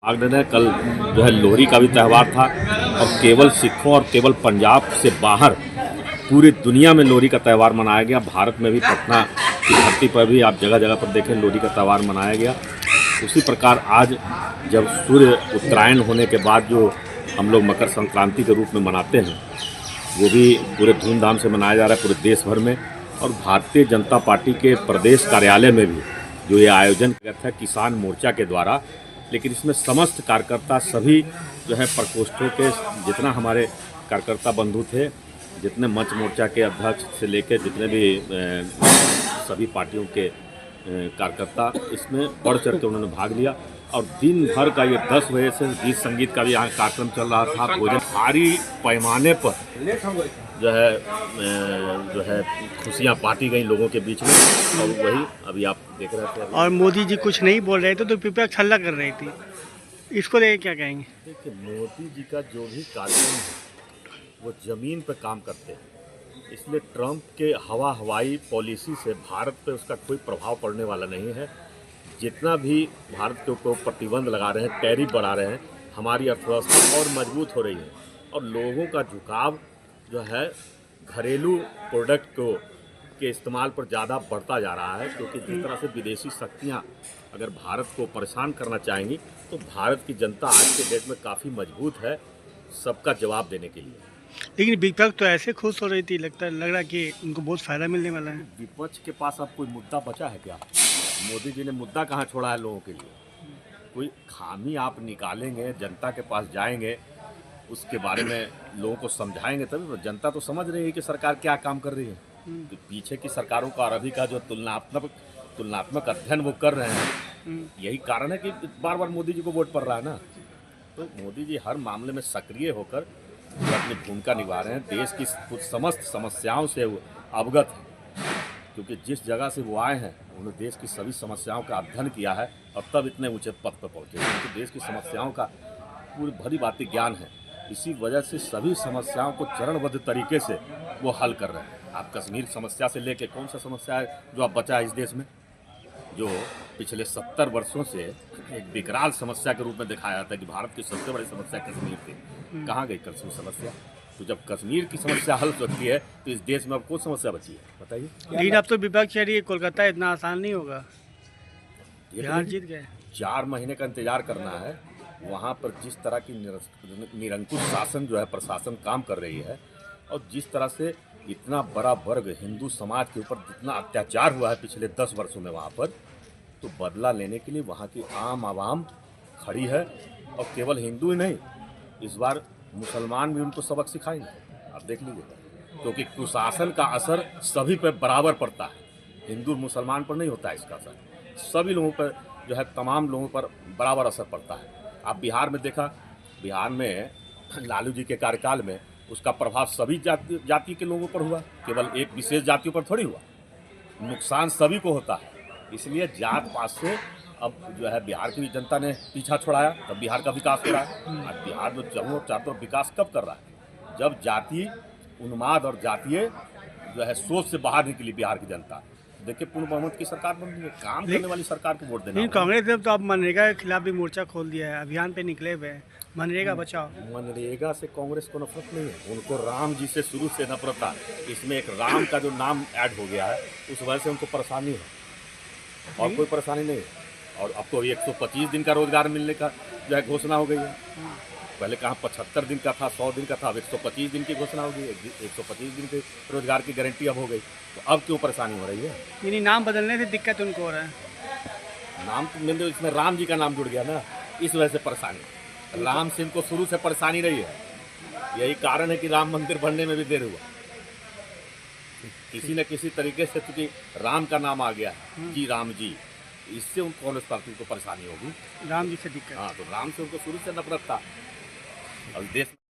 आगरा कल जो है लोहड़ी का भी त्यौहार था और केवल सिखों और केवल पंजाब से बाहर पूरी दुनिया में लोहड़ी का त्यौहार मनाया गया। भारत में भी पटना की धरती पर भी आप जगह जगह पर देखें लोहड़ी का त्यौहार मनाया गया। उसी प्रकार आज जब सूर्य उत्तरायण होने के बाद जो हम लोग मकर संक्रांति के रूप में मनाते हैं वो भी पूरे धूमधाम से मनाया जा रहा है पूरे देश भर में। और भारतीय जनता पार्टी के प्रदेश कार्यालय में भी जो ये आयोजन किया था किसान मोर्चा के द्वारा, लेकिन इसमें समस्त कार्यकर्ता सभी जो है प्रकोष्ठों के जितना हमारे कार्यकर्ता बंधु थे, जितने मंच मोर्चा के अध्यक्ष से लेकर जितने भी सभी पार्टियों के कार्यकर्ता इसमें बढ़ चढ़ के उन्होंने भाग लिया। और दिन भर का ये 10 बजे से गीत संगीत का भी यहाँ कार्यक्रम चल रहा था। भोजन भारी पैमाने पर जो है खुशियाँ बांटी गई लोगों के बीच में। और वही अभी आप देख रहे थे। और मोदी जी कुछ नहीं बोल रहे थे तो विपक्ष हल्ला कर रही थी, इसको लेके क्या कहेंगे? देखिए, मोदी जी का जो भी कार्यक्रम है वो ज़मीन पर काम करते हैं, इसलिए ट्रंप के हवाई पॉलिसी से भारत पे उसका कोई प्रभाव पड़ने वाला नहीं है। जितना भी भारत के ऊपर प्रतिबंध लगा रहे हैं, टैरिफ बढ़ा रहे हैं, हमारी अर्थव्यवस्था और मजबूत हो रही है और लोगों का झुकाव जो है घरेलू प्रोडक्ट के इस्तेमाल पर ज़्यादा बढ़ता जा रहा है। क्योंकि जिस तरह से विदेशी शक्तियाँ अगर भारत को परेशान करना चाहेंगी तो भारत की जनता आज के डेट में काफ़ी मजबूत है सबका जवाब देने के लिए। लेकिन विपक्ष तो ऐसे खुश हो रही थी, लग रहा कि उनको बहुत फायदा मिलने वाला है। विपक्ष के पास अब कोई मुद्दा बचा है क्या? मोदी जी ने मुद्दा कहाँ छोड़ा है लोगों के लिए? कोई खामी आप निकालेंगे, जनता के पास जाएंगे, उसके बारे में लोगों को समझाएंगे तभी तो। जनता तो समझ रही है कि सरकार क्या काम कर रही है। तो पीछे की सरकारों का और अभी का जो तुलनात्मक अध्ययन वो कर रहे हैं, यही कारण है कि बार बार मोदी जी को वोट पड़ रहा है ना। तो मोदी जी हर मामले में सक्रिय होकर जो अपनी भूमिका निभा रहे हैं, देश की कुछ समस्त समस्याओं से वो अवगत है। क्योंकि जिस जगह से वो आए हैं उन्होंने देश की सभी समस्याओं का अध्ययन किया है और तब इतने ऊंचे पद पर पहुंचे। क्योंकि देश की समस्याओं का पूरी भली बातें ज्ञान है, इसी वजह से सभी समस्याओं को चरणबद्ध तरीके से वो हल कर रहे हैं। आप कश्मीर समस्या से लेके कौन सा समस्या है जो आप बचा है इस देश में, जो पिछले 70 वर्षों से एक विकराल समस्या के रूप में दिखाया जाता है कि भारत की सबसे बड़ी समस्या कश्मीर थी। कहाँ गई कश्मीर समस्या? तो जब कश्मीर की समस्या हल हो सकती है तो इस देश में अब कौन समस्या बची है बताइए? लेकिन अब तो विपक्ष कह रही है कोलकाता इतना आसान नहीं होगा, बिहार जीत गए। 4 महीने का इंतजार करना है। वहाँ पर जिस तरह की निरंकुश शासन जो है प्रशासन काम कर रही है और जिस तरह से इतना बड़ा वर्ग हिंदू समाज के ऊपर जितना अत्याचार हुआ है पिछले 10 वर्षों में वहाँ पर, तो बदला लेने के लिए वहाँ की आम आवाम खड़ी है। और केवल हिंदू ही नहीं, इस बार मुसलमान भी उनको सबक सिखाएंगे, आप देख लीजिएगा। क्योंकि कुशासन का असर सभी पर बराबर पड़ता है, हिंदू मुसलमान पर नहीं होता है इसका असर, सभी लोगों पर जो है तमाम लोगों पर बराबर असर पड़ता है। आप बिहार में देखा, बिहार में लालू जी के कार्यकाल में उसका प्रभाव सभी जाति के लोगों पर हुआ, केवल एक विशेष जातियों पर थोड़ी हुआ। नुकसान सभी को होता है, इसलिए जात पात से अब जो है बिहार की जनता ने पीछा छोड़ाया, तब बिहार का विकास हो रहा है। आज बिहार में चारों विकास कब कर रहा है? जब जाति उन्माद और जातीय जो है सोच से बाहर निकली बिहार की जनता। देखिए, पूर्ण बहुमत की सरकार बन रही है, काम करने वाली सरकार को वोट देना। कांग्रेस ने तो अब मनरेगा के खिलाफ भी मोर्चा खोल दिया है, अभियान पे निकले हुए हैं, मनरेगा बचाओ। मनरेगा से कांग्रेस को नफरत नहीं है, उनको राम जी से शुरू से नफरत था। इसमें एक राम का जो नाम ऐड हो गया है उस वजह से उनको परेशानी है और कोई परेशानी नहीं है। और अब तो 125 दिन का रोजगार मिलने का जो है घोषणा हो गई है। पहले कहाँ 75 दिन का था, 100 दिन का था, अब 125 दिन की घोषणा हो गई है। 125 दिन के रोजगार की गारंटी अब हो गई, तो अब क्यों परेशानी हो रही है? यानी नाम बदलने से दिक्कत उनको हो रहा है। नाम तो मिल, इसमें राम जी का नाम जुड़ गया ना, इस वजह से परेशानी। राम सिंह को शुरू से परेशानी रही है, यही कारण है कि राम मंदिर बनने में भी देर हुआ। किसी न किसी तरीके से क्योंकि राम का नाम आ गया जी, राम जी, इससे उनको कांग्रेस पार्टी को परेशानी होगी। राम जी से दिक्कत। हाँ, तो राम से उनको शुरू से नफरत था और देश